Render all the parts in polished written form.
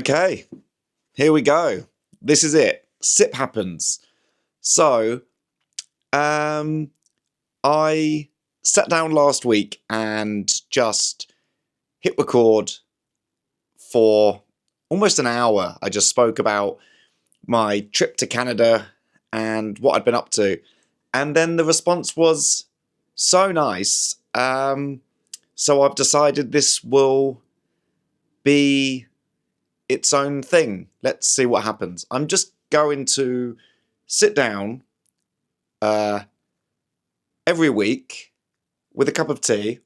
Okay, here we go. This is it. Sip happens. So, I sat down last week and just hit record for almost an hour. I just spoke about my trip to Canada and what I'd been up to. And then the response was so nice. So I've decided this will be its own thing. Let's see what happens. I'm just going to sit down every week with a cup of tea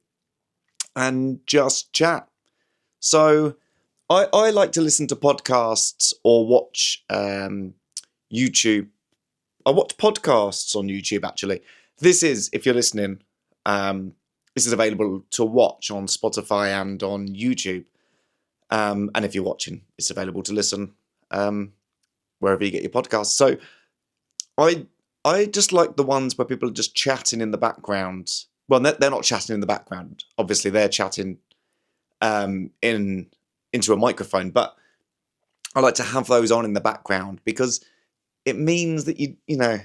and just chat. So I like to listen to podcasts or watch YouTube. I watch podcasts on YouTube, actually. This is, if you're listening, this is available to watch on Spotify and on YouTube. And if you're watching, it's available to listen wherever you get your podcasts. So I just like the ones where people are just chatting in the background. Well, they're not chatting in the background. Obviously, they're chatting into a microphone. But I like to have those on in the background because it means that you don't.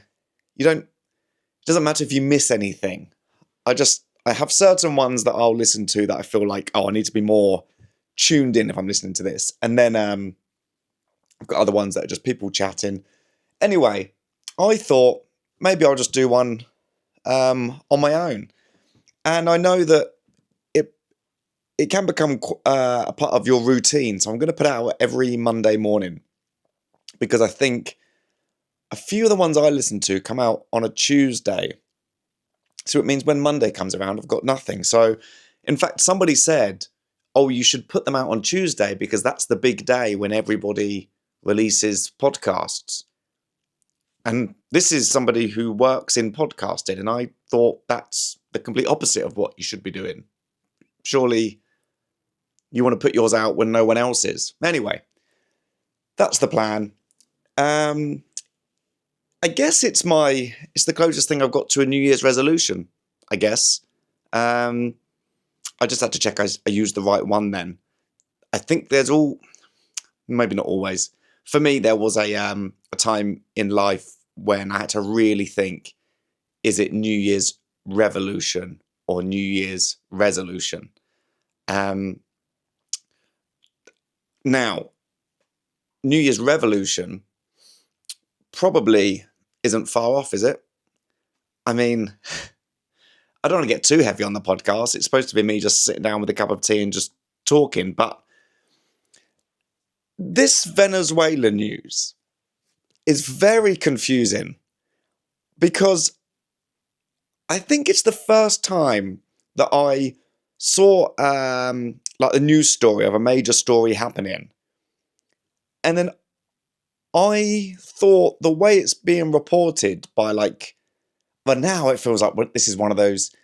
It doesn't matter if you miss anything. I have certain ones that I'll listen to that I feel like, I need to be more tuned in if I'm listening to this. And then I've got other ones that are just people chatting. Anyway, I thought maybe I'll just do one on my own. And I know that it can become a part of your routine. So I'm going to put it out every Monday morning because I think a few of the ones I listen to come out on a Tuesday. So it means when Monday comes around, I've got nothing. So, in fact, somebody said, you should put them out on Tuesday because that's the big day when everybody releases podcasts. And this is somebody who works in podcasting, and I thought that's the complete opposite of what you should be doing. Surely you want to put yours out when no one else is. Anyway, that's the plan. I guess it's the closest thing I've got to a New Year's resolution, I guess. I just had to check I used the right one then. I think maybe not always. For me, there was a time in life when I had to really think, is it New Year's revolution or New Year's resolution? Now, New Year's revolution probably isn't far off, is it? I mean, I don't want to get too heavy on the podcast. It's supposed to be me just sitting down with a cup of tea and just talking, but this Venezuela news is very confusing because I think it's the first time that I saw like a news story of a major story happening. And then I thought the way it's being reported by but now it feels like this is one of those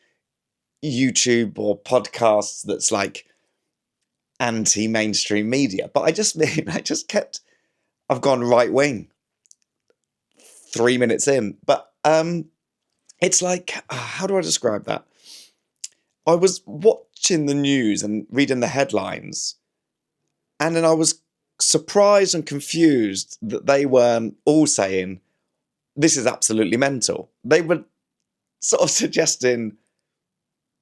YouTube or podcasts that's like anti-mainstream media. But I've gone right wing 3 minutes in. But it's like, how do I describe that? I was watching the news and reading the headlines, and then I was surprised and confused that they weren't all saying, this is absolutely mental. They were sort of suggesting,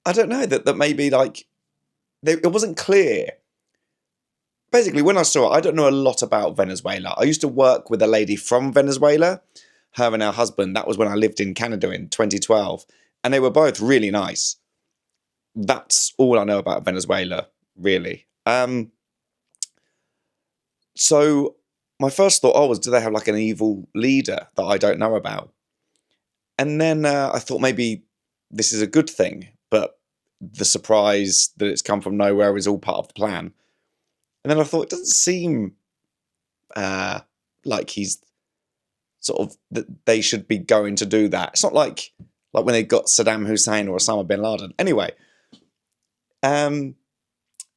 I don't know, that maybe it wasn't clear. Basically, when I saw it, I don't know a lot about Venezuela. I used to work with a lady from Venezuela, her and her husband. That was when I lived in Canada in 2012. And they were both really nice. That's all I know about Venezuela, really. So my first thought, was, do they have like an evil leader that I don't know about? And then I thought maybe this is a good thing, but the surprise that it's come from nowhere is all part of the plan. And then I thought, it doesn't seem like he's sort of, that they should be going to do that. It's not like when they got Saddam Hussein or Osama bin Laden. Anyway,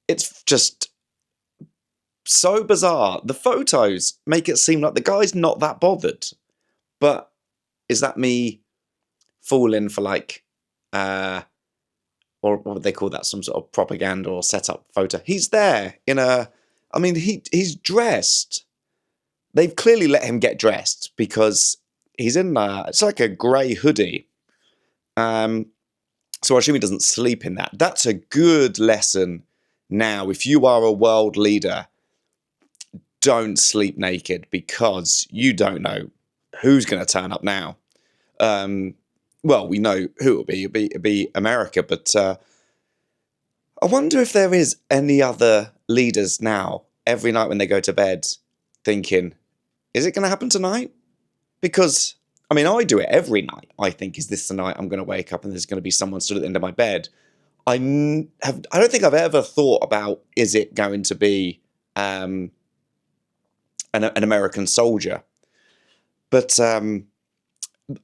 it's just so bizarre. The photos make it seem like the guy's not that bothered. But is that me falling for or what would they call that? Some sort of propaganda or setup photo. He's there in a I mean, he's dressed. They've clearly let him get dressed because he's in it's like a grey hoodie. So I assume he doesn't sleep in that. That's a good lesson now. If you are a world leader, don't sleep naked because you don't know who's going to turn up now. Well, we know who it'll be. It'll be America, but I wonder if there is any other leaders now, every night when they go to bed, thinking, is it going to happen tonight? Because, I mean, I do it every night. I think, is this the night I'm going to wake up and there's going to be someone stood at the end of my bed? I don't think I've ever thought about, is it going to be an American soldier? But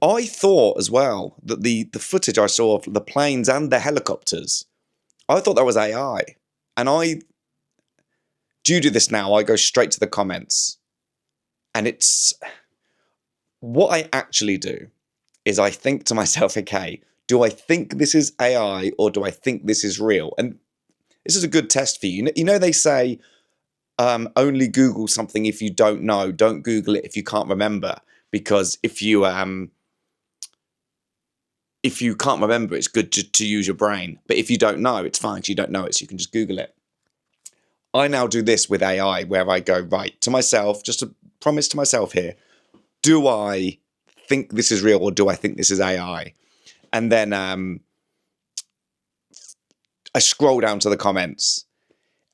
I thought as well that the footage I saw of the planes and the helicopters, I thought that was AI. And do you do this now? I go straight to the comments. And it's, what I actually do is I think to myself, okay, do I think this is AI or do I think this is real? And this is a good test for you. You know they say, only Google something if you don't know. Don't Google it if you can't remember. Because if you can't remember, it's good to use your brain. But if you don't know, it's fine because you don't know it, so you can just Google it. I now do this with AI where I go, right, to myself, just a promise to myself here, do I think this is real or do I think this is AI? And then I scroll down to the comments,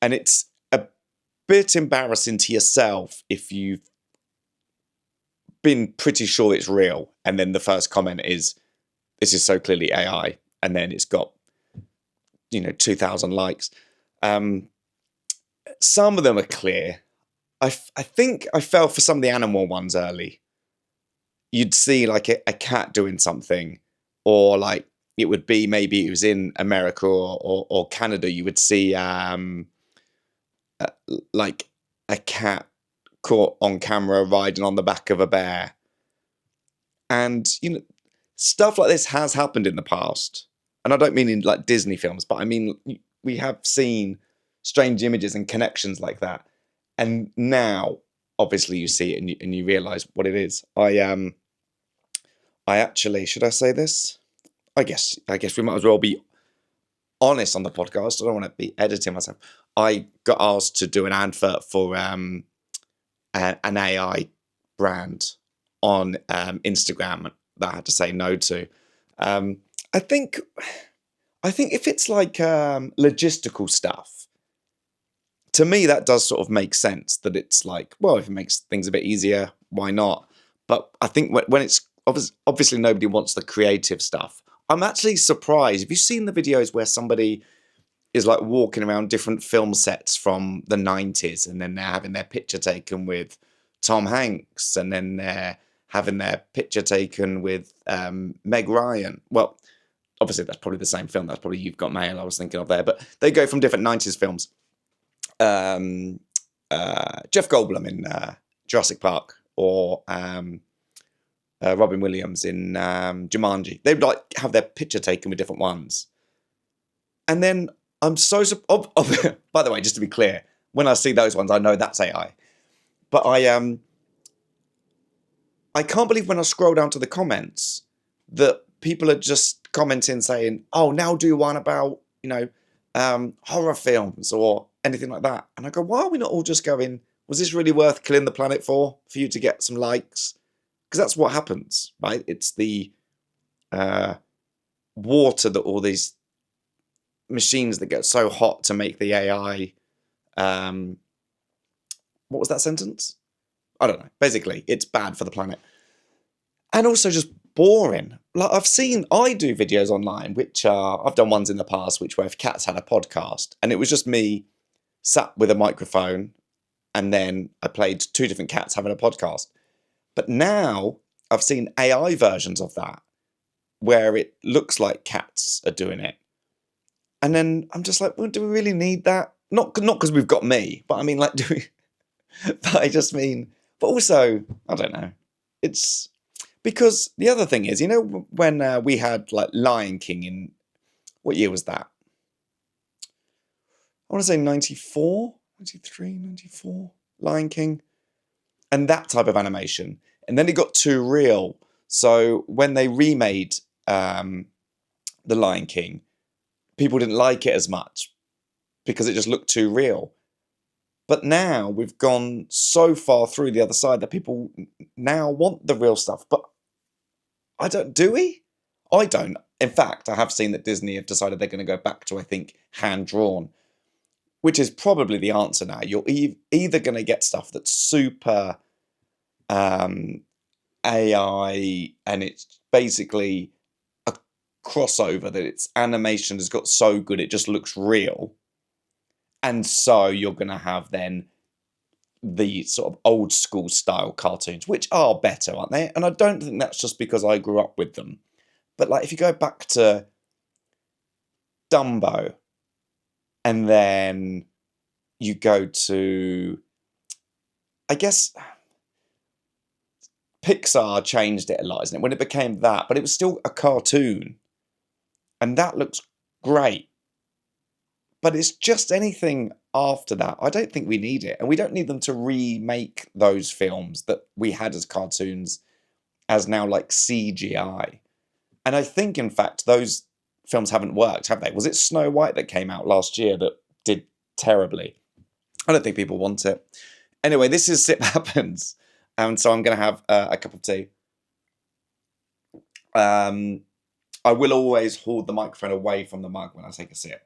and it's a bit embarrassing to yourself if you've been pretty sure it's real, and then the first comment is, this is so clearly AI, and then it's got 2,000 likes. Some of them are clear. I think I fell for some of the animal ones early. You'd see like a cat doing something, or like it would be, maybe it was in America or Canada, you would see like a cat caught on camera riding on the back of a bear. And stuff like this has happened in the past. And I don't mean in like Disney films, but I mean we have seen strange images and connections like that. And now obviously you see it and you realize what it is. I actually, should I say this? I guess we might as well be honest on the podcast. I don't want to be editing myself. I got asked to do an advert for an AI brand on Instagram that I had to say no to. I think if it's like logistical stuff, to me that does sort of make sense. That it's like, well, if it makes things a bit easier, why not? But I think when it's obviously nobody wants the creative stuff. I'm actually surprised. Have you seen the videos where somebody is like walking around different film sets from the 90s, and then they're having their picture taken with Tom Hanks, and then they're having their picture taken with Meg Ryan? Well, obviously that's probably the same film. That's probably You've Got Mail I was thinking of there. But they go from different 90s films. Jeff Goldblum in Jurassic Park, or Robin Williams in Jumanji. They'd like have their picture taken with different ones. And then I'm so... by the way, just to be clear, when I see those ones, I know that's AI. But I can't believe when I scroll down to the comments that people are just commenting saying, oh, now do one about, horror films or anything like that. And I go, why are we not all just going, was this really worth killing the planet for you to get some likes? Because that's what happens, right? It's the water that all these machines that get so hot to make the AI... what was that sentence? I don't know. Basically, it's bad for the planet. And also just boring. Like I do videos online, which I've done ones in the past, where if cats had a podcast, and it was just me sat with a microphone, and then I played two different cats having a podcast. But now I've seen AI versions of that, where it looks like cats are doing it. And then I'm just like, well, do we really need that? Not because we've got me, but I mean, like, do we... But I just mean... But also, I don't know. It's... Because the other thing is, when we had, like, Lion King in... What year was that? I want to say 94? 93, 94, Lion King. And that type of animation. And then it got too real. So when they remade The Lion King, people didn't like it as much because it just looked too real. But now we've gone so far through the other side that people now want the real stuff. But do we? I don't. In fact, I have seen that Disney have decided they're going to go back to, I think, hand-drawn, which is probably the answer now. You're either going to get stuff that's super AI and it's basically a crossover, that its animation has got so good it just looks real. And so you're going to have then the sort of old school style cartoons, which are better, aren't they? And I don't think that's just because I grew up with them. But like if you go back to Dumbo and then you go to, I guess, Pixar changed it a lot, isn't it? When it became that, but it was still a cartoon. And that looks great. But it's just anything after that. I don't think we need it. And we don't need them to remake those films that we had as cartoons as now like CGI. And I think, in fact, those films haven't worked, have they? Was it Snow White that came out last year that did terribly? I don't think people want it. Anyway, this is Sip Happens. And so I'm going to have a cup of tea. I will always hold the microphone away from the mug when I take a sip.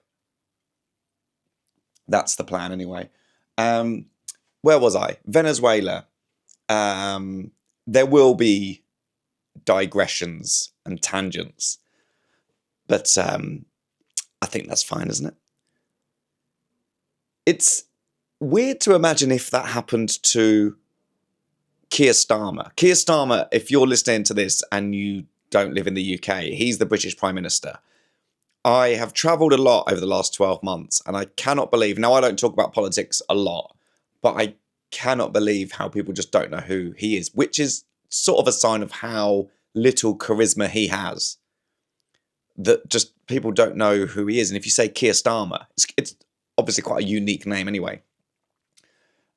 That's the plan anyway. Where was I? Venezuela. There will be digressions and tangents. But I think that's fine, isn't it? It's weird to imagine if that happened to Keir Starmer. Keir Starmer, if you're listening to this and you don't live in the UK, he's the British Prime Minister. I have travelled a lot over the last 12 months, and I cannot believe, now I don't talk about politics a lot, but I cannot believe how people just don't know who he is, which is sort of a sign of how little charisma he has. That just people don't know who he is. And if you say Keir Starmer, it's obviously quite a unique name anyway.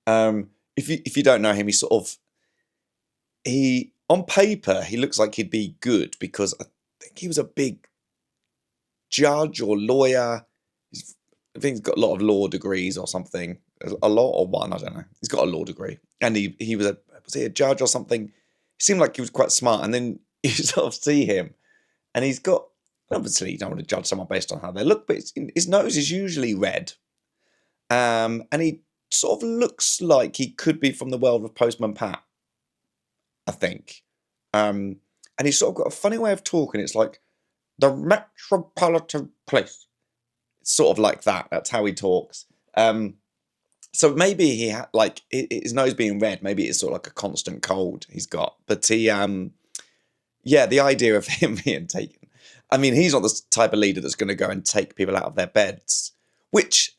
If you don't know him, he on paper, he looks like he'd be good because I think he was a big judge or lawyer. I think he's got a lot of law degrees or something. A lot or one, I don't know. He's got a law degree. And he was he a judge or something? He seemed like he was quite smart. And then you sort of see him and he's got, obviously you don't want to judge someone based on how they look, but his nose is usually red. And he sort of looks like he could be from the world of Postman Pat, I think. And he's sort of got a funny way of talking. It's like, the Metropolitan Police. It's sort of like that. That's how he talks. So maybe he had, like, his nose being red, maybe it's sort of like a constant cold he's got. But the idea of him being taken. I mean, he's not the type of leader that's going to go and take people out of their beds, which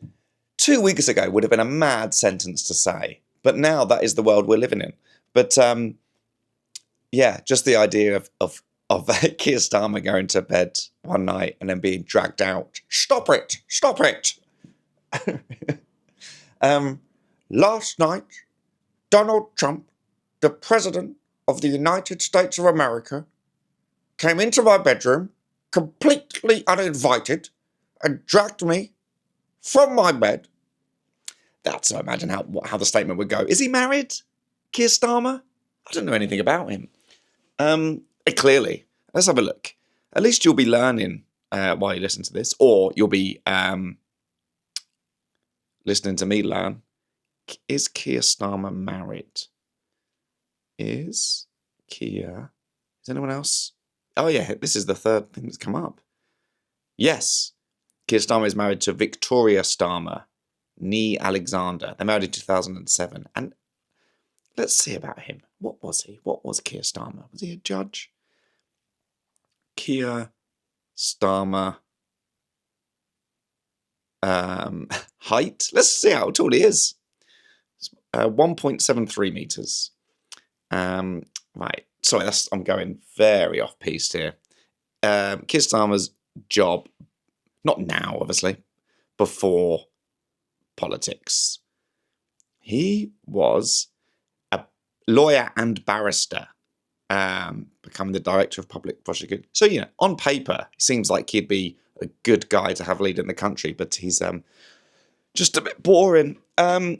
2 weeks ago would have been a mad sentence to say. But now that is the world we're living in. But just the idea of Keir Starmer going to bed one night and then being dragged out. Stop it! Stop it! Last night, Donald Trump, the President of the United States of America, came into my bedroom, completely uninvited, and dragged me from my bed. That's, I imagine, how the statement would go. Is he married, Keir Starmer? I don't know anything about him. Clearly. Let's have a look. At least you'll be learning while you listen to this, or you'll be listening to me learn. Is Keir Starmer married? Is anyone else? Oh yeah, this is the third thing that's come up. Yes, Keir Starmer is married to Victoria Starmer, nee Alexander. They're married in 2007. And let's see about him. What was he? What was Keir Starmer? Was he a judge? Keir Starmer. Height. Let's see how tall he is. 1.73 meters. Right. Sorry, I'm going very off piste here. Keir Starmer's job, not now, obviously, before politics. he was a lawyer and barrister, becoming the director of public prosecution. So, on paper, it seems like he'd be a good guy to have leading the country, but he's just a bit boring.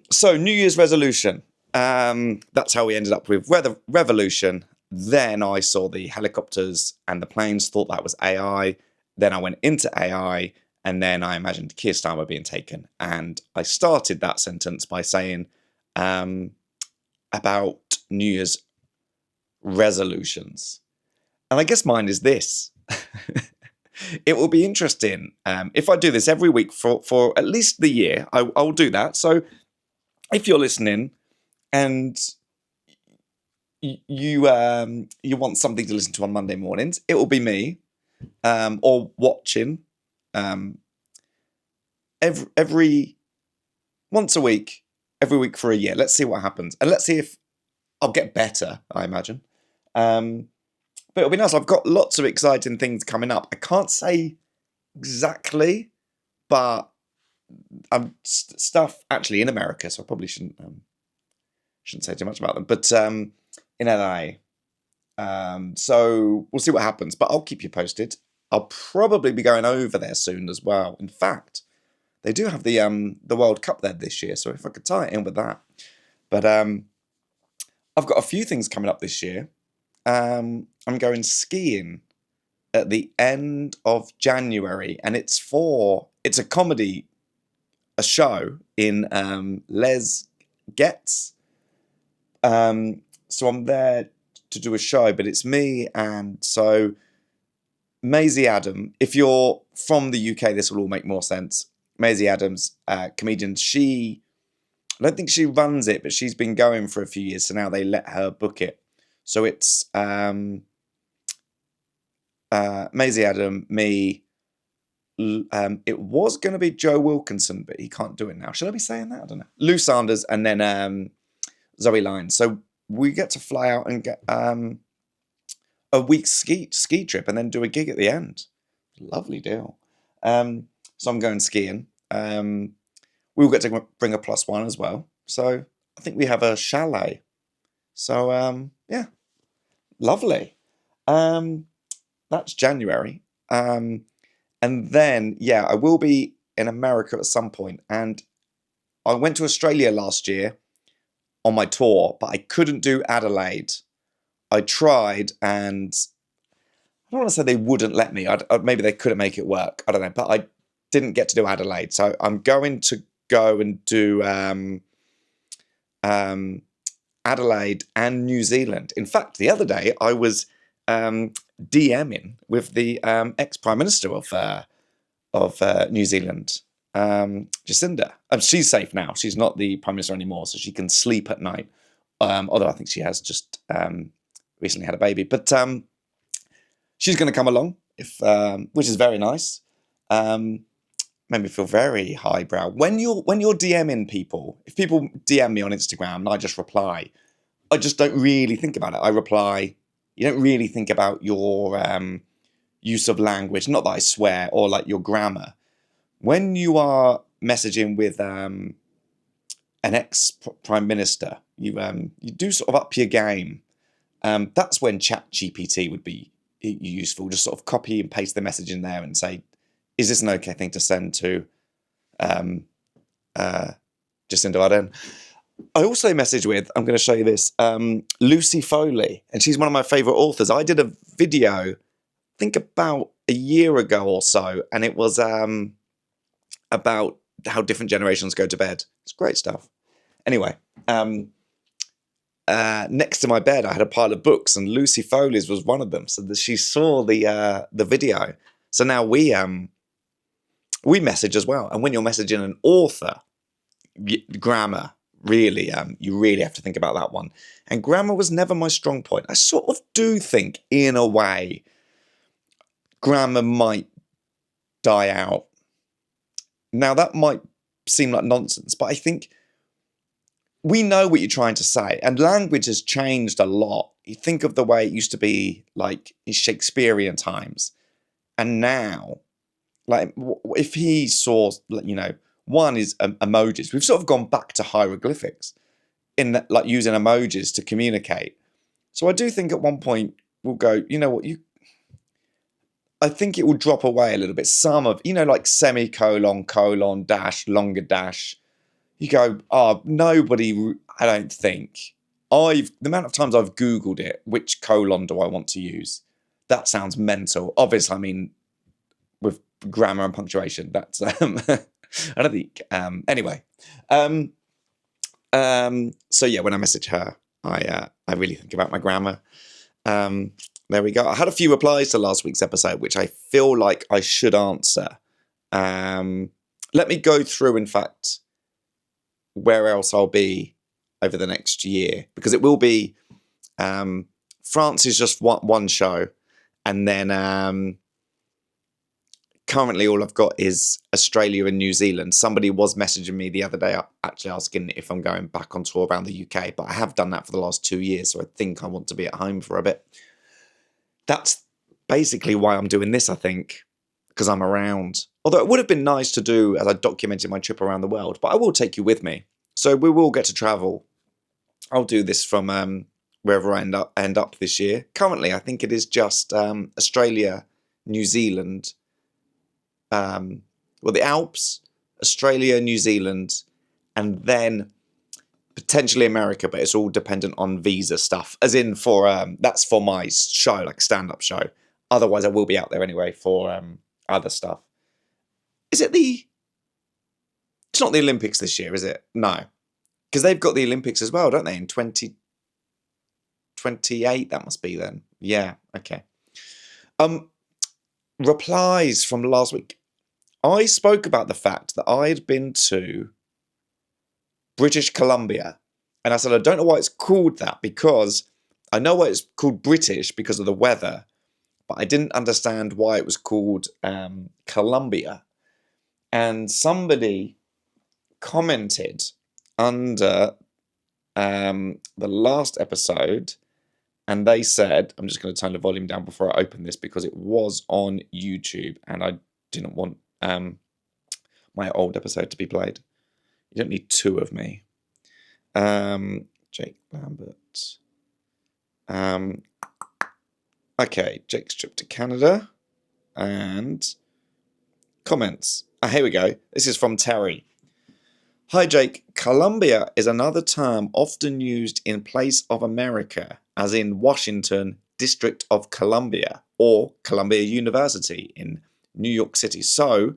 So, New Year's resolution. That's how we ended up with revolution. Then I saw the helicopters and the planes, thought that was AI. Then I went into AI, and then I imagined Keir Starmer being taken. And I started that sentence by saying about New Year's resolutions. And I guess mine is this. It will be interesting if I do this every week for at least the year. I will do that. So if you're listening and you want something to listen to on Monday mornings, it will be me, or watching every once a week, every week for a year. Let's see what happens, and let's see if I'll get better, I imagine. But it'll be nice. I've got lots of exciting things coming up. I can't say exactly, but stuff actually in America, so I probably shouldn't say too much about them. But in LA, so we'll see what happens. But I'll keep you posted. I'll probably be going over there soon as well. In fact, they do have the World Cup there this year, so if I could tie it in with that. But I've got a few things coming up this year. I'm going skiing at the end of January, and it's a comedy, a show in Les Getz. So I'm there to do a show, but it's me, and so Maisie Adam. If you're from the UK, this will all make more sense. Maisie Adams, comedian. I don't think she runs it, but she's been going for a few years, so now they let her book it. So it's Maisie Adam, me. It was going to be Joe Wilkinson, but he can't do it now. Should I be saying that? I don't know. Lou Sanders, and then Zoe Lyons. So we get to fly out and get a week's ski trip, and then do a gig at the end. Lovely deal. So I'm going skiing. We'll get to bring a +1 as well. So I think we have a chalet. So yeah, lovely. That's January. And then, yeah, I will be in America at some point. And I went to Australia last year on my tour, but I couldn't do Adelaide. I tried, and I don't want to say they wouldn't let me. Maybe they couldn't make it work. I don't know. But I didn't get to do Adelaide. So I'm going to go and do Adelaide and New Zealand. In fact, the other day I was DMing with the ex-Prime Minister of New Zealand, Jacinda. She's safe now. She's not the Prime Minister anymore, so she can sleep at night. Although I think she has just recently had a baby. But she's going to come along, which is very nice. Made me feel very highbrow. When you're DMing people, if people DM me on Instagram and I just reply, I just don't really think about it. I reply. You don't really think about your use of language. Not that I swear, or like your grammar. When you are messaging with an ex-prime minister, you do sort of up your game. That's when ChatGPT would be useful. Just sort of copy and paste the message in there and say, is this an okay thing to send to Jacinda Ardern? I also messaged with, I'm going to show you this, Lucy Foley, and she's one of my favourite authors. I did a video, I think about a year ago or so, and it was about how different generations go to bed. It's great stuff. Anyway, next to my bed, I had a pile of books, and Lucy Foley's was one of them. So she saw the video. So now we message as well. And when you're messaging an author, grammar, really, you really have to think about that one. And grammar was never my strong point. I sort of do think, in a way, grammar might die out. Now, that might seem like nonsense, but I think we know what you're trying to say. And language has changed a lot. You think of the way it used to be, like, in Shakespearean times. And now, like, if he saw, One is emojis. We've sort of gone back to hieroglyphics in that, like using emojis to communicate. So I do think at one point we'll go, you know what, I think it will drop away a little bit. Some of, like semicolon, colon, dash, longer dash. You go, nobody, I don't think. The amount of times I've Googled it, which colon do I want to use? That sounds mental. Obviously, I mean, with grammar and punctuation, that's, I don't think, anyway. So yeah, when I message her, I really think about my grammar. There we go. I had a few replies to last week's episode, which I feel like I should answer. Let me go through, in fact, where else I'll be over the next year, because it will be France is just one show, and then currently all I've got is Australia and New Zealand. Somebody was messaging me the other day actually asking if I'm going back on tour around the UK, but I have done that for the last 2 years, so I think I want to be at home for a bit. That's basically why I'm doing this, I think, because I'm around. Although it would have been nice to do as I documented my trip around the world, but I will take you with me. So we will get to travel. I'll do this from wherever I end up this year. Currently, I think it is just Australia, New Zealand, the Alps, Australia, New Zealand, and then potentially America, but it's all dependent on visa stuff. As in that's for my show, like stand-up show. Otherwise, I will be out there anyway for other stuff. It's not the Olympics this year, is it? No. Because they've got the Olympics as well, don't they? In 2028, that must be then. Yeah, okay. Replies from last week. I spoke about the fact that I had been to British Columbia. And I said, I don't know why it's called that, because I know why it's called British because of the weather, but I didn't understand why it was called Columbia. And somebody commented under the last episode, and they said, I'm just going to turn the volume down before I open this because it was on YouTube and I didn't want my old episode to be played. You don't need two of me. Jake Lambert. Okay, Jake's trip to Canada. And comments. Here we go. This is from Terry. Hi Jake, Columbia is another term often used in place of America, as in Washington, District of Columbia, or Columbia University in New York City. So,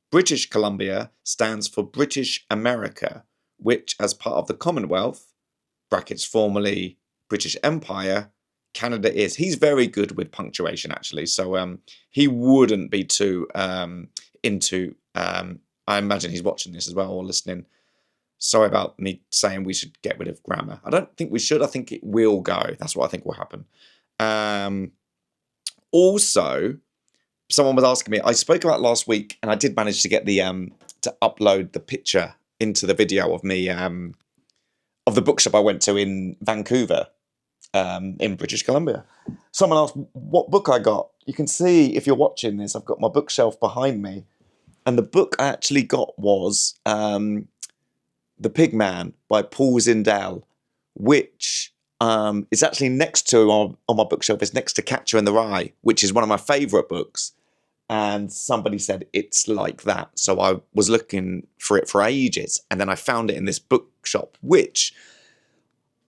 British Columbia stands for British America, which, as part of the Commonwealth, brackets formerly British Empire, Canada is. He's very good with punctuation, actually, so he wouldn't be too into... I imagine he's watching this as well or listening. Sorry about me saying we should get rid of grammar. I don't think we should. I think it will go. That's what I think will happen. Also, someone was asking me, I spoke about last week, and I did manage to get the to upload the picture into the video of me of the bookshop I went to in Vancouver, in British Columbia. Someone asked what book I got. You can see, if you're watching this, I've got my bookshelf behind me. And the book I actually got was The Pig Man by Paul Zindel, which is actually next to, on my bookshelf, is next to Catcher in the Rye, which is one of my favourite books. And somebody said it's like that. So I was looking for it for ages. And then I found it in this bookshop, which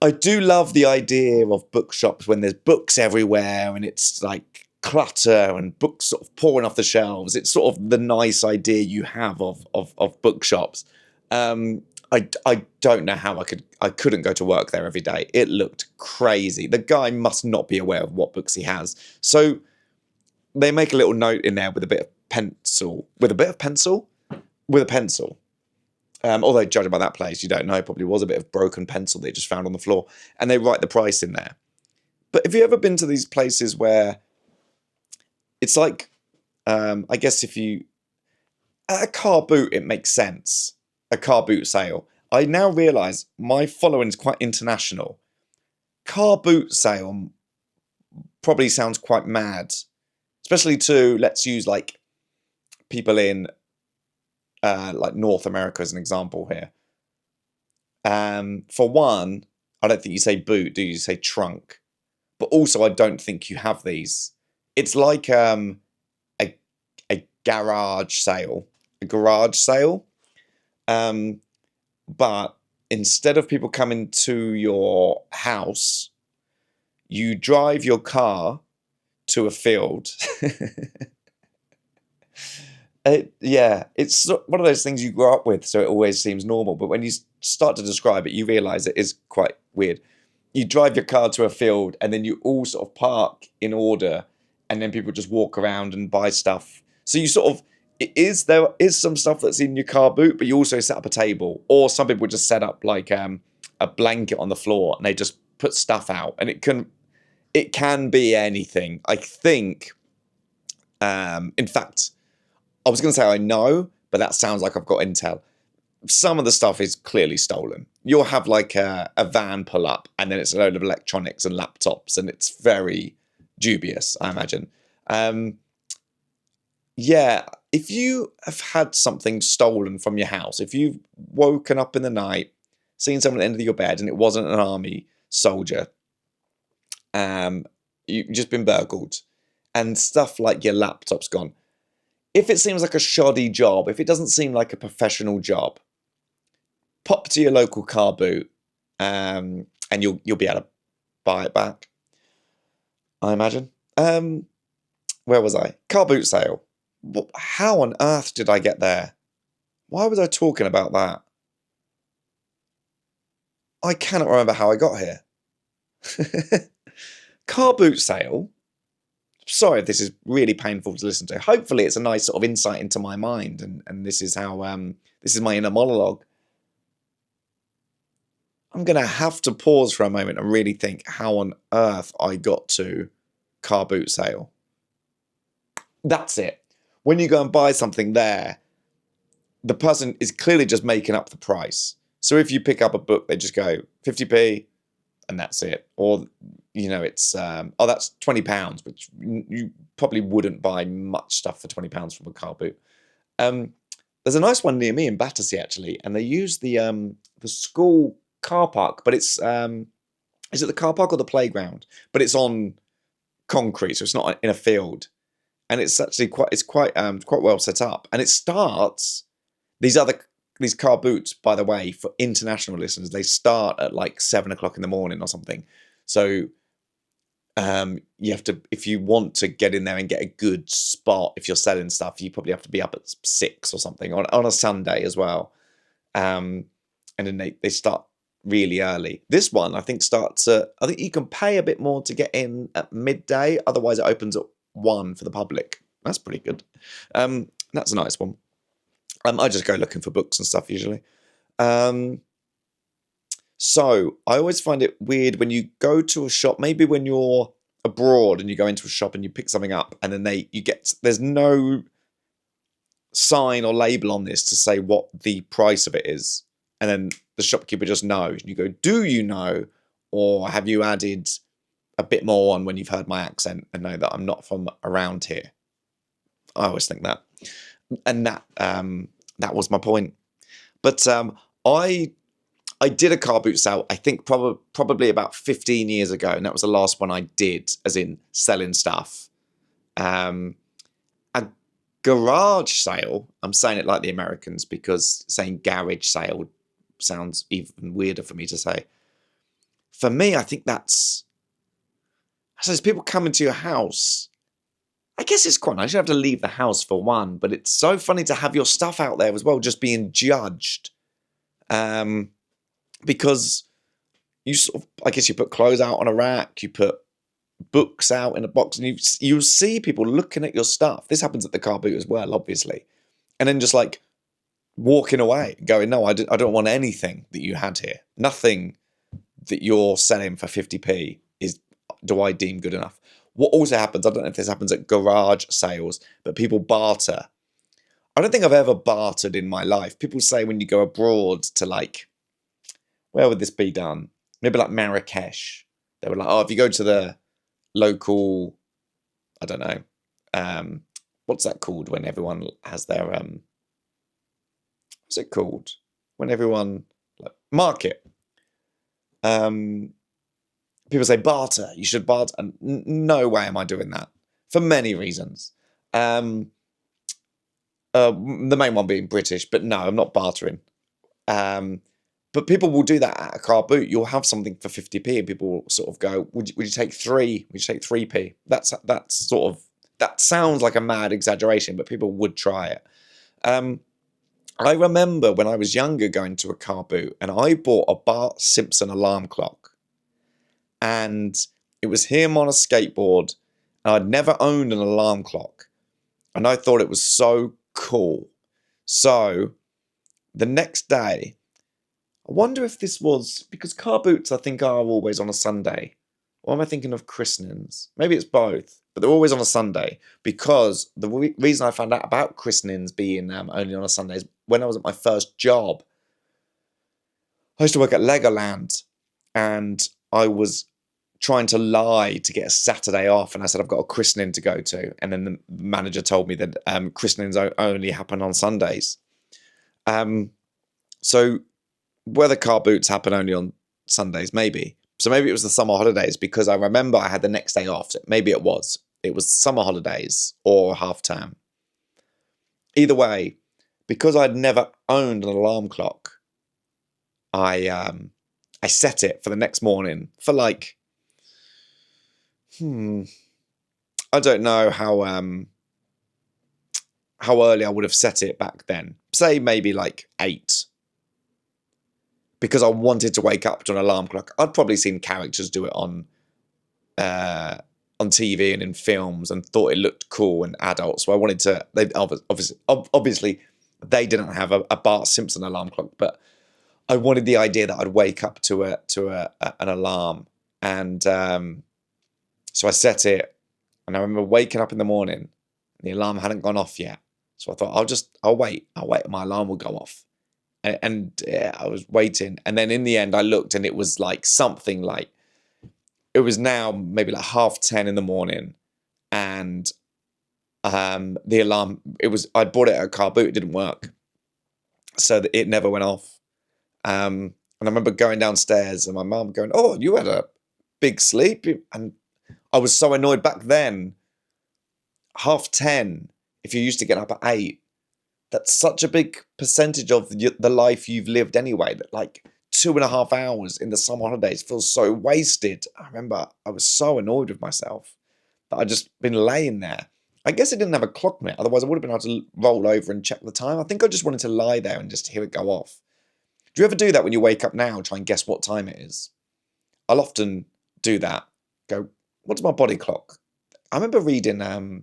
I do love the idea of bookshops when there's books everywhere and it's like clutter and books sort of pouring off the shelves. It's sort of the nice idea you have of bookshops. I don't know how I couldn't go to work there every day. It looked crazy. The guy must not be aware of what books he has. So they make a little note in there with a bit of pencil. With a pencil. Although judging by that place, you don't know. It probably was a bit of broken pencil they just found on the floor. And they write the price in there. But have you ever been to these places where it's like, I guess if you... At a car boot, it makes sense. A car boot sale. I now realise my following is quite international. Car boot sale probably sounds quite mad. Especially to, let's use like, people in like North America as an example here. For one, I don't think you say boot, do you? You say trunk. But also, I don't think you have these. It's like a a garage sale, a garage sale. Um, but instead of people coming to your house, you drive your car to a field. Yeah, it's one of those things you grow up with, so it always seems normal. But when you start to describe it, you realise it is quite weird. You drive your car to a field, and then you all sort of park in order, and then people just walk around and buy stuff. So you sort of there is some stuff that's in your car boot, but you also set up a table, or some people just set up like a blanket on the floor, and they just put stuff out, and it can be anything. I think, in fact. I was going to say I know, but that sounds like I've got intel. Some of the stuff is clearly stolen. You'll have like a van pull up, and then it's a load of electronics and laptops, and it's very dubious, I imagine. Yeah, if you have had something stolen from your house, if you've woken up in the night, seen someone at the end of your bed, and it wasn't an army soldier, you've just been burgled, and stuff like your laptop's gone. If it seems like a shoddy job, if it doesn't seem like a professional job, pop to your local car boot, and you'll be able to buy it back, I imagine. Where was I? Car boot sale. How on earth did I get there? Why was I talking about that? I cannot remember how I got here. Car boot sale. Sorry if this is really painful to listen to. Hopefully it's a nice sort of insight into my mind, and this is how this is my inner monologue. I'm gonna have to pause for a moment and really think how on earth I got to car boot sale. That's it. When you go and buy something there, the person is clearly just making up the price. So if you pick up a book, they just go 50p, and that's it. Or it's oh, that's £20, which you probably wouldn't buy much stuff for £20 from a car boot. There's a nice one near me in Battersea actually, and they use the school car park, but it's is it the car park or the playground? But it's on concrete, so it's not in a field, and it's actually quite well set up, and it starts these car boots, by the way, for international listeners, they start at like 7 o'clock in the morning or something. So you have to, if you want to get in there and get a good spot, if you're selling stuff, you probably have to be up at 6 or something on a Sunday as well. And then they start really early. This one, I think, starts at, I think you can pay a bit more to get in at midday. Otherwise, it opens at 1 for the public. That's pretty good. That's a nice one. I just go looking for books and stuff usually. So I always find it weird when you go to a shop, maybe when you're abroad and you go into a shop and you pick something up, and then there's no sign or label on this to say what the price of it is. And then the shopkeeper just knows. And you go, do you know? Or have you added a bit more on when you've heard my accent and know that I'm not from around here? I always think that. And that was my point. But I did a car boot sale, I think probably about 15 years ago, and that was the last one I did, as in selling stuff. A garage sale, I'm saying it like the Americans because saying garage sale sounds even weirder for me to say. For me, I think that's, as people come into your house, I guess it's quite nice. You don't have to leave the house for one, but it's so funny to have your stuff out there as well, just being judged. Because you sort of, I guess you put clothes out on a rack, you put books out in a box, and you see people looking at your stuff. This happens at the car boot as well, obviously. And then just like walking away, going, no, I don't want anything that you had here. Nothing that you're selling for 50p do I deem good enough. What also happens, I don't know if this happens at garage sales, but people barter. I don't think I've ever bartered in my life. People say when you go abroad to like, where would this be done? Maybe like Marrakesh. They were like, oh, if you go to the local, I don't know, what's that called when everyone has their what's it called? When everyone, like, market. Um, People say barter. You should barter. And no way am I doing that for many reasons. The main one being British, but no, I'm not bartering. Um, but people will do that at a car boot. You'll have something for 50p, and people will sort of go, "Would you take three? Would you take 3p?" That's sort of, that sounds like a mad exaggeration, but people would try it. Um, I remember when I was younger going to a car boot, and I bought a Bart Simpson alarm clock, and it was him on a skateboard, and I'd never owned an alarm clock, and I thought it was so cool. So the next day, I wonder if this was because car boots, I think, are always on a Sunday. Or am I thinking of christenings? Maybe it's both, but they're always on a Sunday, because the reason I found out about christenings being only on a Sunday is when I was at my first job. I used to work at Legoland, and I was trying to lie to get a Saturday off, and I said I've got a christening to go to, and then the manager told me that christenings only happen on Sundays. So whether car boots happen only on Sundays, maybe. So maybe it was the summer holidays, because I remember I had the next day off. So maybe it was summer holidays or half term. Either way, because I'd never owned an alarm clock, I set it for the next morning for like, I don't know how early I would have set it back then. Say maybe like 8. Because I wanted to wake up to an alarm clock. I'd probably seen characters do it on TV and in films, and thought it looked cool and adult. So I wanted to. They obviously they didn't have a Bart Simpson alarm clock, but I wanted the idea that I'd wake up to an alarm, and so I set it. And I remember waking up in the morning, and the alarm hadn't gone off yet. So I thought I'll wait. My alarm will go off. And I was waiting, and then in the end I looked, and it was like something like, it was now maybe like 10:30 in the morning, and the alarm, I'd bought it at a car boot, it didn't work, so it never went off. And I remember going downstairs, and my mum going, "Oh, you had a big sleep," and I was so annoyed back then. 10:30, if you're used to getting up at 8. That's such a big percentage of the life you've lived anyway, that like 2.5 hours in the summer holidays feels so wasted. I remember I was so annoyed with myself that I'd just been laying there. I guess it didn't have a clock in it, otherwise I would have been able to roll over and check the time. I think I just wanted to lie there and just hear it go off. Do you ever do that when you wake up now, try and guess what time it is? I'll often do that. Go, what's my body clock? I remember reading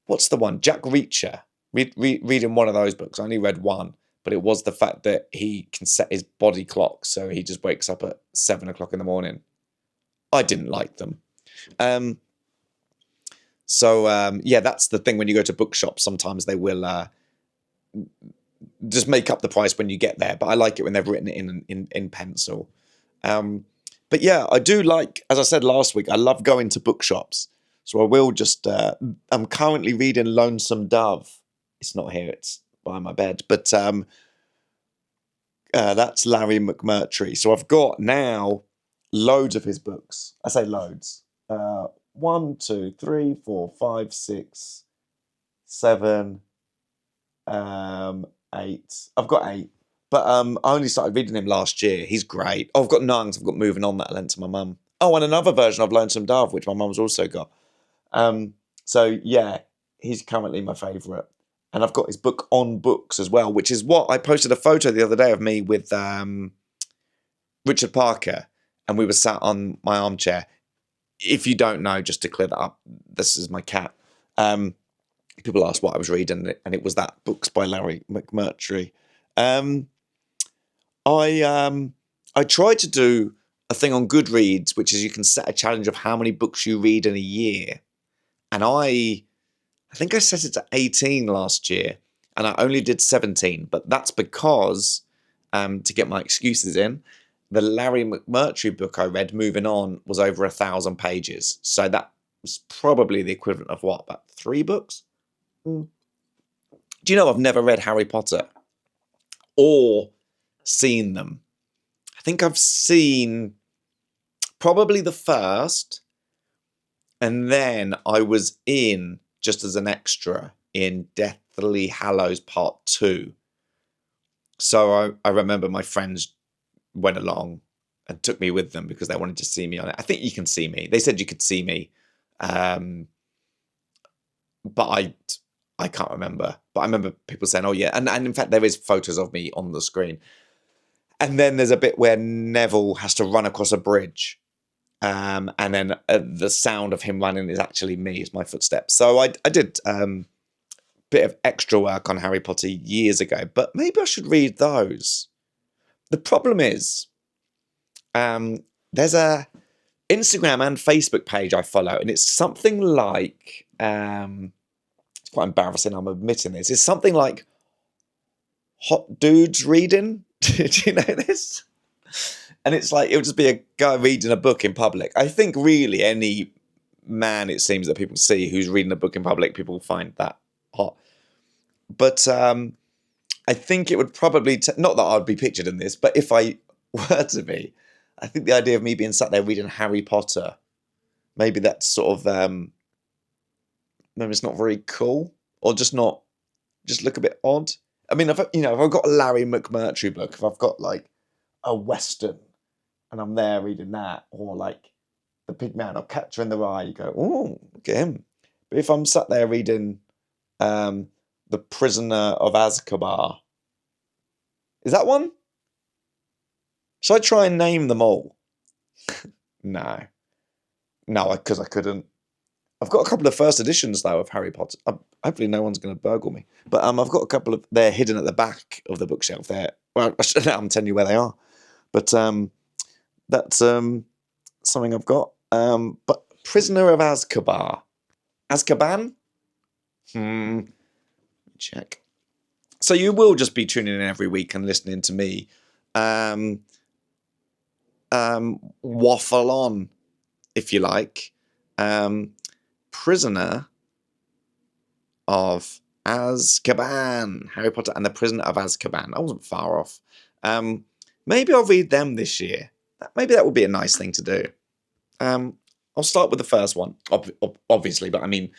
what's the one? Jack Reacher. Reading one of those books. I only read one, but it was the fact that he can set his body clock so he just wakes up at 7 o'clock in the morning. I didn't like them. Yeah, that's the thing. When you go to bookshops, sometimes they will just make up the price when you get there. But I like it when they've written it in pencil. But yeah, I do like, as I said last week, I love going to bookshops. So I will just, I'm currently reading Lonesome Dove. It's not here, it's by my bed. But that's Larry McMurtry. So I've got now loads of his books. I say loads. 1, 2, 3, 4, 5, 6, 7, 8. I've got 8. But I only started reading him last year. He's great. Oh, I've got Nuns. I've got Moving On that I lent to my mum. Oh, and another version of Lonesome Dove, which my mum's also got. So yeah, he's currently my favourite. And I've got his book on books as well, which is what I posted a photo the other day of me with Richard Parker, and we were sat on my armchair. If you don't know, just to clear that up, this is my cat. People asked what I was reading, and it was that Books by Larry McMurtry. I tried to do a thing on Goodreads, which is you can set a challenge of how many books you read in a year. And I think I set it to 18 last year, and I only did 17. But that's because, to get my excuses in, the Larry McMurtry book I read, Moving On, was over 1,000 pages. So that was probably the equivalent of what, about 3 books? Do you know I've never read Harry Potter or seen them? I think I've seen probably the first, and then I was in just as an extra in Deathly Hallows Part 2. So I remember my friends went along and took me with them because they wanted to see me on it. I think you can see me. They said you could see me, but I can't remember. But I remember people saying, "Oh yeah," and in fact there is photos of me on the screen. And then there's a bit where Neville has to run across a bridge, and then the sound of him running is actually me, it's my footsteps. So I did bit of extra work on Harry Potter years ago, but maybe I should read those. The problem is, there's a Instagram and Facebook page I follow, and it's something like, it's quite embarrassing I'm admitting this, it's something like Hot Dudes Reading. Do you know this? And it's like, it would just be a guy reading a book in public. I think really any man, it seems, that people see who's reading a book in public, people find that hot. But I think it would probably, not that I'd be pictured in this, but if I were to be, I think the idea of me being sat there reading Harry Potter, maybe that's sort of, maybe it's not very cool, or just look a bit odd. I mean, if I've got a Larry McMurtry book, if I've got like a Western, and I'm there reading that, or like The Pig Man or Catcher in the Rye, you go, oh, look at him. But if I'm sat there reading The Prisoner of Azkaban, is that one? Should I try and name them all? No, because I couldn't. I've got a couple of first editions though of Harry Potter. Hopefully, no one's going to burgle me. But I've got a couple of. They're hidden at the back of the bookshelf there. Well, I'm telling you where they are. But that's something I've got. But Prisoner of Azkaban. Azkaban? Check. So you will just be tuning in every week and listening to me waffle on, if you like. Prisoner of Azkaban. Harry Potter and the Prisoner of Azkaban. I wasn't far off. Maybe I'll read them this year. Maybe that would be a nice thing to do. I'll start with the first one, obviously, but I mean,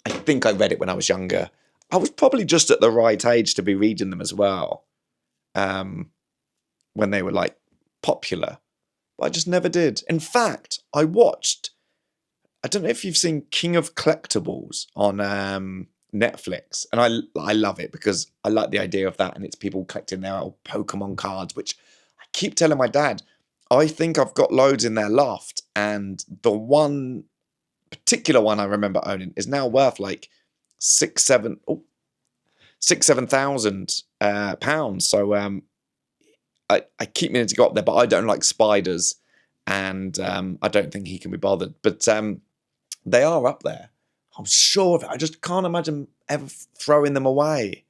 I think I read it when I was younger. I was probably just at the right age to be reading them as well, when they were like popular, but I just never did. In fact, I don't know if you've seen King of Collectibles on Netflix, and I love it because I like the idea of that, and it's people collecting their old Pokemon cards, which I keep telling my dad, I think I've got loads in their loft, and the one particular one I remember owning is now worth like £6,000, £7,000. So I keep meaning to go up there, but I don't like spiders, and I don't think he can be bothered. But they are up there. I'm sure of it. I just can't imagine ever throwing them away.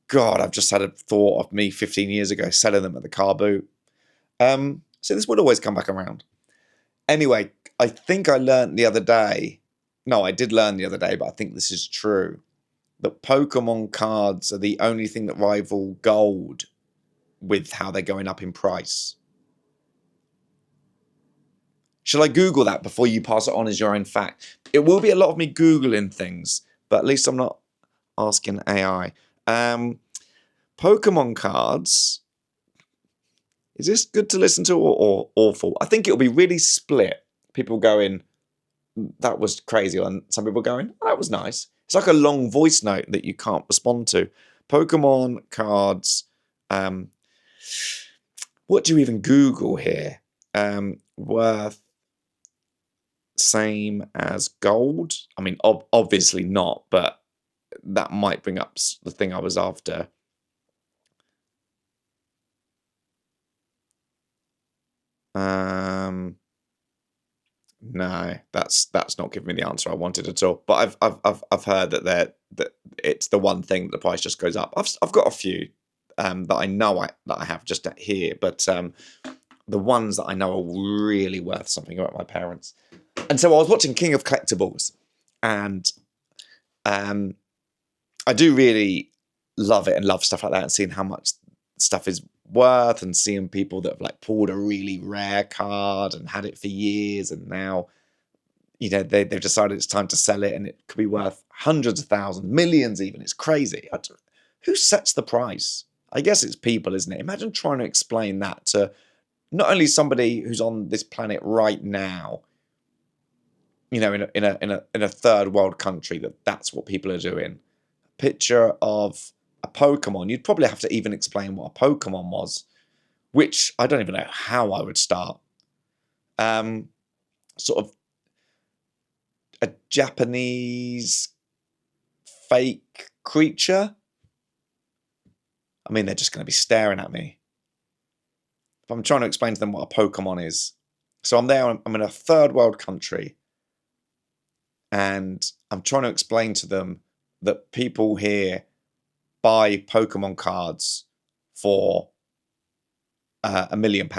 God, I've just had a thought of me 15 years ago selling them at the car boot. So this would always come back around. Anyway, I think I learned the other day. No, I did learn the other day, but I think this is true. That Pokemon cards are the only thing that rival gold with how they're going up in price. Should I Google that before you pass it on as your own fact? It will be a lot of me Googling things, but at least I'm not asking AI. Pokemon cards. Is this good to listen to or awful? I think it'll be really split. People going, that was crazy. And some people going, oh, that was nice. It's like a long voice note that you can't respond to. Pokemon cards. What do you even Google here? Worth same as gold? I mean, obviously not, but that might bring up the thing I was after. No, that's not giving me the answer I wanted at all. But I've heard that it's the one thing that the price just goes up. I've got a few that I know that I have just here, but the ones that I know are really worth something about my parents. And so I was watching King of Collectibles, and I I do really love it and love stuff like that, and seeing how much stuff is worth, and seeing people that have like pulled a really rare card and had it for years, and now they've decided it's time to sell it, and it could be worth hundreds of thousands, millions even. It's crazy. Who sets the price? I guess it's people, isn't it? Imagine trying to explain that to not only somebody who's on this planet right now, in a third world country, that's what people are doing. Picture of a Pokemon. You'd probably have to even explain what a Pokemon was, which I don't even know how I would start. Sort of a Japanese fake creature. I mean, they're just going to be staring at me if I'm trying to explain to them what a Pokemon is. So I'm there, I'm in a third world country, and I'm trying to explain to them that people here buy Pokemon cards for £1 million.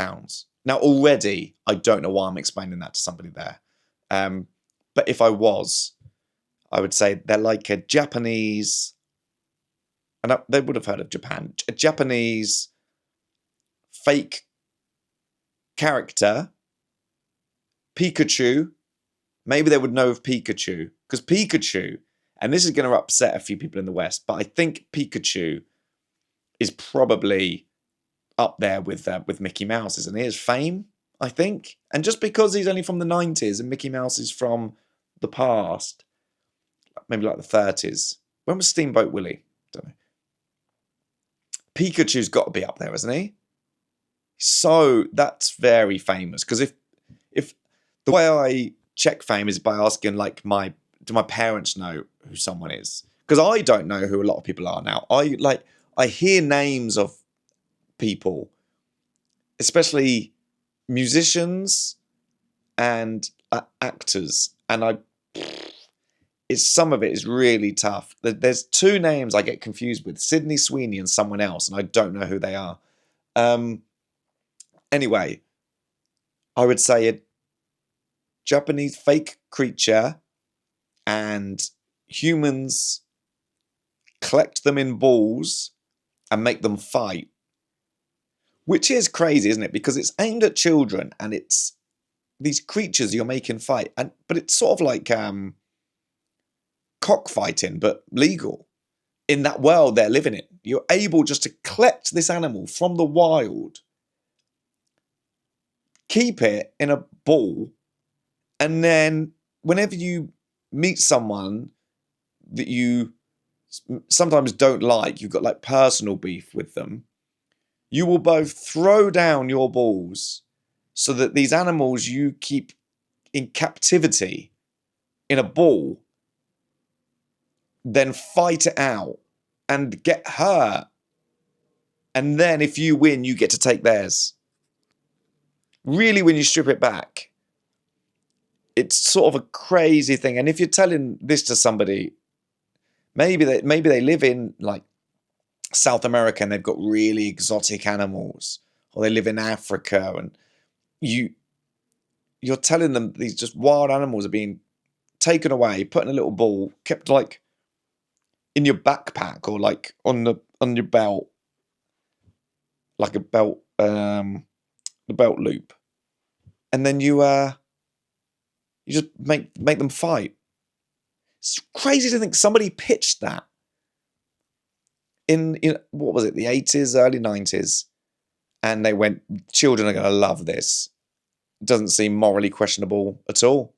Now, already, I don't know why I'm explaining that to somebody there. But if I was, I would say they're like a Japanese, and they would have heard of Japan, a Japanese fake character, Pikachu. Maybe they would know of Pikachu, because Pikachu, and this is going to upset a few people in the West, but I think Pikachu is probably up there with Mickey Mouse, isn't he? His fame, I think. And just because he's only from the 90s and Mickey Mouse is from the past, maybe like the 30s. When was Steamboat Willie? Don't know. Pikachu's got to be up there, isn't he? So that's very famous. Because if the way I check fame is by asking, like, do my parents know who someone is? Because I don't know who a lot of people are now. I hear names of people, especially musicians and actors, and some of it is really tough. There's two names I get confused with: Sydney Sweeney and someone else, and I don't know who they are. Anyway, I would say a Japanese fake creature, and humans collect them in balls and make them fight. Which is crazy, isn't it? Because it's aimed at children, and it's these creatures you're making fight. But it's sort of like cockfighting, but legal. In that world they're living in, you're able just to collect this animal from the wild, keep it in a ball, and then whenever you meet someone that you sometimes don't like, you've got like personal beef with them, you will both throw down your balls so that these animals you keep in captivity in a ball then fight it out and get hurt. And then if you win, you get to take theirs. Really, when you strip it back, it's sort of a crazy thing. And if you're telling this to somebody, maybe they live in like South America and they've got really exotic animals, or they live in Africa, and you're telling them these just wild animals are being taken away, put in a little ball, kept like in your backpack or like on your belt, like a belt, the belt loop, and then you just make them fight. It's crazy to think somebody pitched that in what was it, the 80s, early 90s, and they went, children are going to love this. It doesn't seem morally questionable at all.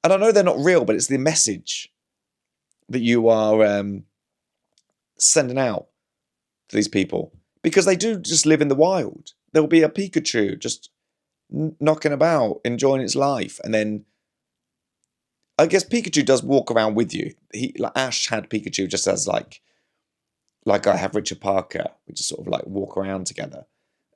And I know they're not real, but it's the message that you are sending out to these people, because they do just live in the wild. There'll be a Pikachu just knocking about, enjoying its life, and then I guess Pikachu does walk around with you. Like Ash had Pikachu just as like I have Richard Parker. We just sort of like walk around together,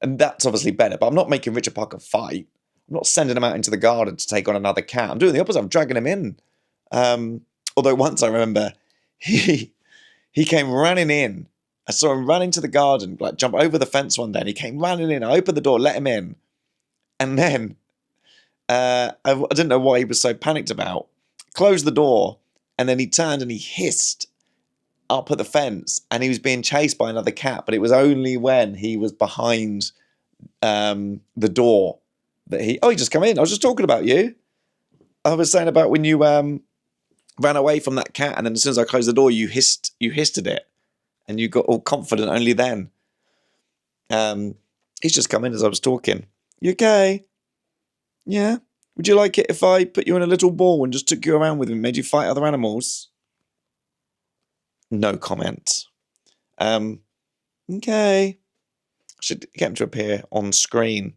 and that's obviously better. But I'm not making Richard Parker fight. I'm not sending him out into the garden to take on another cat. I'm doing the opposite. I'm dragging him in. Although once I remember he came running in. I saw him run into the garden, like jump over the fence one day, and he came running in. I opened the door, let him in, and then I didn't know what he was so panicked about. Closed the door, and then he turned and he hissed up at the fence, and he was being chased by another cat, but it was only when he was behind the door that he just come in. I was just talking about you. I was saying about when you ran away from that cat, and then as soon as I closed the door, you hissed at it, and you got all confident only then. He's just come in as I was talking. You okay? Yeah. Would you like it if I put you in a little ball and just took you around with me, made you fight other animals? No comment. Okay. I should get him to appear on screen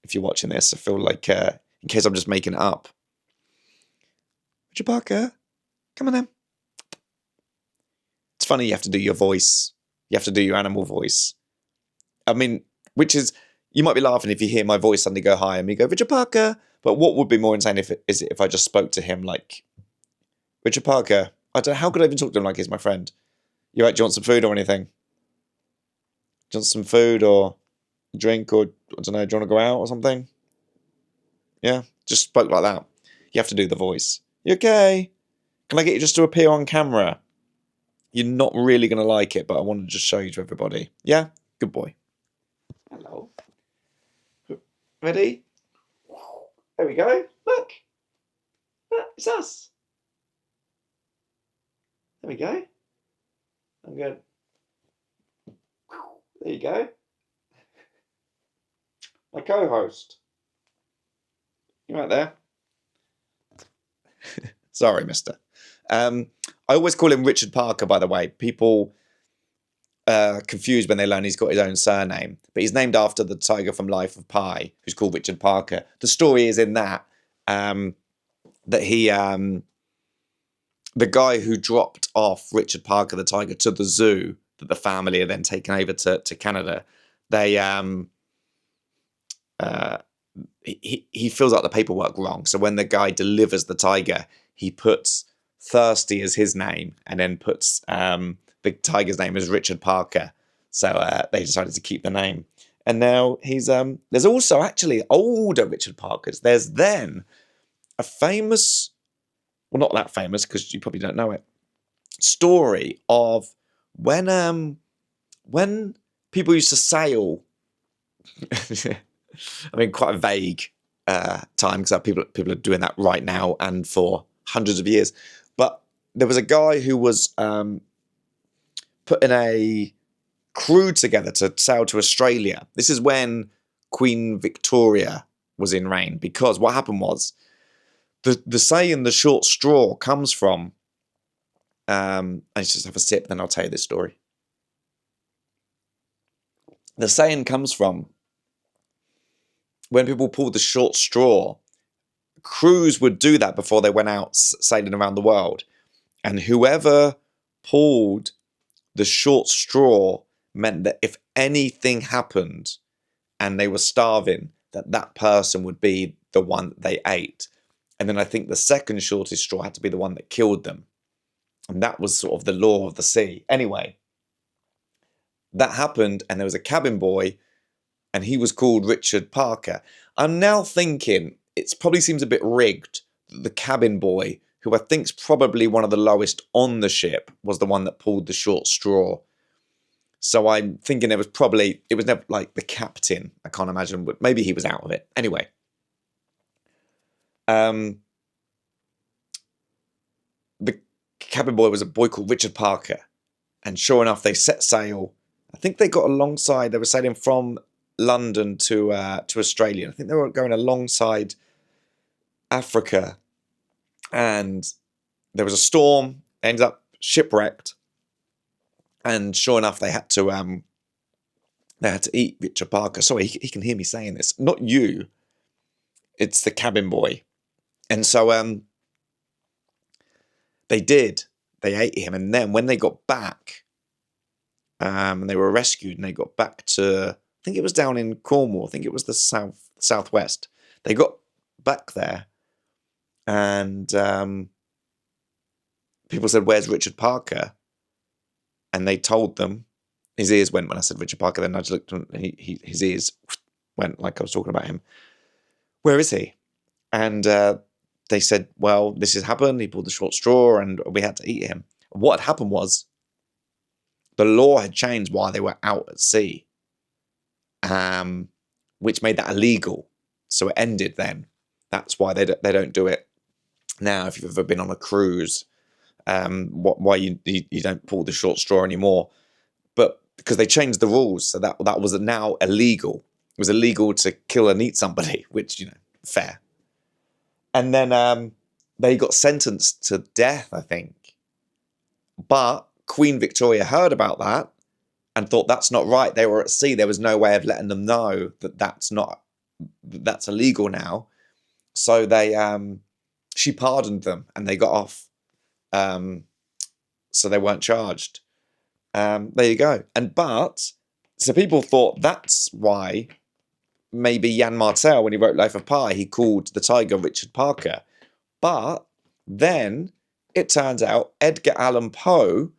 if you're watching this. I feel like, in case I'm just making it up. Richard Parker, come on then. It's funny you have to do your voice. You have to do your animal voice. I mean, which is, you might be laughing if you hear my voice suddenly go high and me go, Richard Parker. But what would be more insane if I just spoke to him like, Richard Parker, I don't know, how could I even talk to him like he's my friend? You right, do you want some food or anything? Do you want some food or a drink, or, I don't know, do you want to go out or something? Yeah, just spoke like that. You have to do the voice. You okay? Can I get you just to appear on camera? You're not really going to like it, but I wanted to just show you to everybody. Yeah? Good boy. Hello. Ready? There we go. Look. Look, it's us. There we go. I'm good. There you go. My co-host. You right there? Sorry, mister. I always call him Richard Parker, by the way. People confused when they learn he's got his own surname. But he's named after the tiger from Life of Pi, who's called Richard Parker. The story is in that that he, the guy who dropped off Richard Parker the tiger to the zoo that the family had then taken over to Canada, they he fills out the paperwork wrong. So when the guy delivers the tiger, he puts Thirsty as his name and then puts the tiger's name as Richard Parker. So they decided to keep the name. And now he's there's also actually older Richard Parkers. There's then a famous, well, not that famous because you probably don't know it, story of when people used to sail. I mean, quite a vague time, because people are doing that right now and for hundreds of years. But there was a guy who was putting a crew together to sail to Australia. This is when Queen Victoria was in reign, because what happened was the saying "the short straw" comes from. I just have a sip, then I'll tell you this story. The saying comes from when people pulled the short straw. Crews would do that before they went out sailing around the world, and whoever pulled the short straw meant that if anything happened and they were starving, that person would be the one that they ate. And then I think the second shortest straw had to be the one that killed them. And that was sort of the law of the sea. Anyway, that happened, and there was a cabin boy, and he was called Richard Parker. I'm now thinking it probably seems a bit rigged that the cabin boy, who I think's probably one of the lowest on the ship, was the one that pulled the short straw. So I'm thinking it was never like the captain. I can't imagine, but maybe he was out of it. Anyway, the cabin boy was a boy called Richard Parker, and sure enough, they set sail. I think they got alongside. They were sailing from London to Australia. I think they were going alongside Africa, and there was a storm. They ended up shipwrecked, and sure enough, they had to eat Richard Parker. Sorry, he can hear me saying this. Not you. It's the cabin boy. And so they did. They ate him, and then when they got back, and they were rescued, and they got back to, I think it was down in Cornwall. I think it was the southwest. They got back there, and people said, "Where's Richard Parker?" And they told them. His ears went when I said Richard Parker. Then I just looked, and his ears went like I was talking about him. Where is he? And they said, "Well, this has happened. He pulled the short straw, and we had to eat him." What had happened was the law had changed while they were out at sea, which made that illegal. So it ended then. That's why they don't do it now. If you've ever been on a cruise, why you don't pull the short straw anymore. But because they changed the rules, so that was now illegal. It was illegal to kill and eat somebody, which, fair. And then they got sentenced to death, I think. But Queen Victoria heard about that and thought that's not right. They were at sea. There was no way of letting them know that that's illegal now. So she pardoned them and they got off. So they weren't charged. There you go. So people thought that's why maybe Jan Martel, when he wrote Life of Pi, he called the tiger Richard Parker. But then it turns out Edgar Allan Poe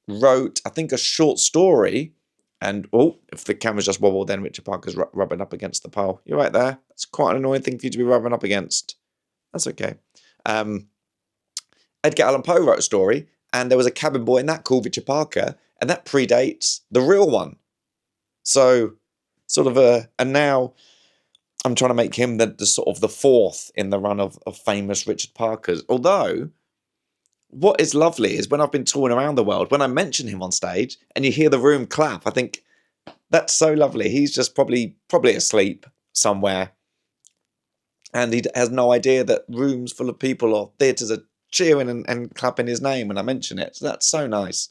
wrote, I think, a short story. And, if the camera's just wobbled, then Richard Parker's rubbing up against the pole. You're right there. It's quite an annoying thing for you to be rubbing up against. That's okay. Edgar Allan Poe wrote a story, and there was a cabin boy in that called Richard Parker, and that predates the real one. So, and now I'm trying to make him the sort of the fourth in the run of famous Richard Parkers. Although, what is lovely is when I've been touring around the world, when I mention him on stage and you hear the room clap, I think that's so lovely. He's just probably asleep somewhere, and he has no idea that rooms full of people or theatres are cheering and clapping his name when I mention it. So that's so nice.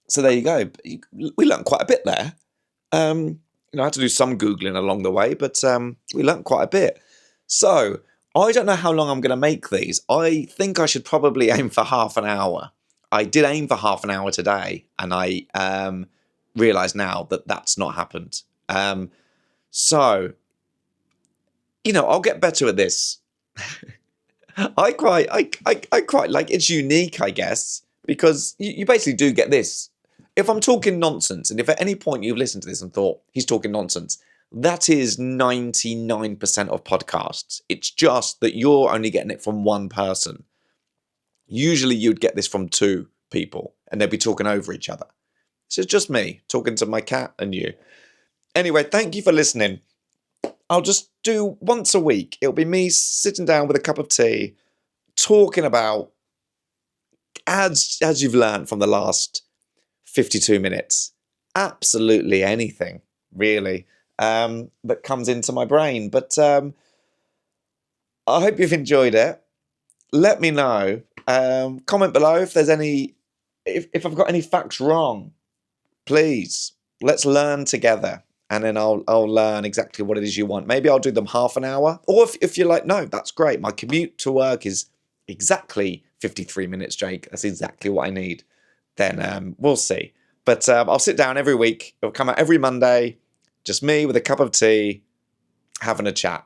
So there you go. We learned quite a bit there. I had to do some Googling along the way, but we learned quite a bit. So I don't know how long I'm going to make these. I think I should probably aim for half an hour. I did aim for half an hour today, and I realise now that that's not happened. So, I'll get better at this. I quite like, it's unique, I guess, because you basically do get this. If I'm talking nonsense, and if at any point you've listened to this and thought, he's talking nonsense, that is 99% of podcasts. It's just that you're only getting it from one person. Usually you'd get this from two people, and they'd be talking over each other. So it's just me talking to my cat and you. Anyway, thank you for listening. I'll just do once a week. It'll be me sitting down with a cup of tea, talking about, as you've learned from the last 52 minutes, absolutely anything, really, that comes into my brain. But I hope you've enjoyed it. Let me know. Comment below if there's if I've got any facts wrong. Please, let's learn together. And then I'll learn exactly what it is you want. Maybe I'll do them half an hour. Or if you're like, no, that's great. My commute to work is exactly 53 minutes, Jake. That's exactly what I need. Then we'll see. But I'll sit down every week. It'll come out every Monday. Just me with a cup of tea, having a chat.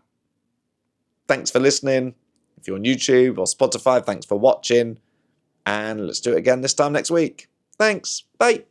Thanks for listening. If you're on YouTube or Spotify, thanks for watching. And let's do it again this time next week. Thanks. Bye.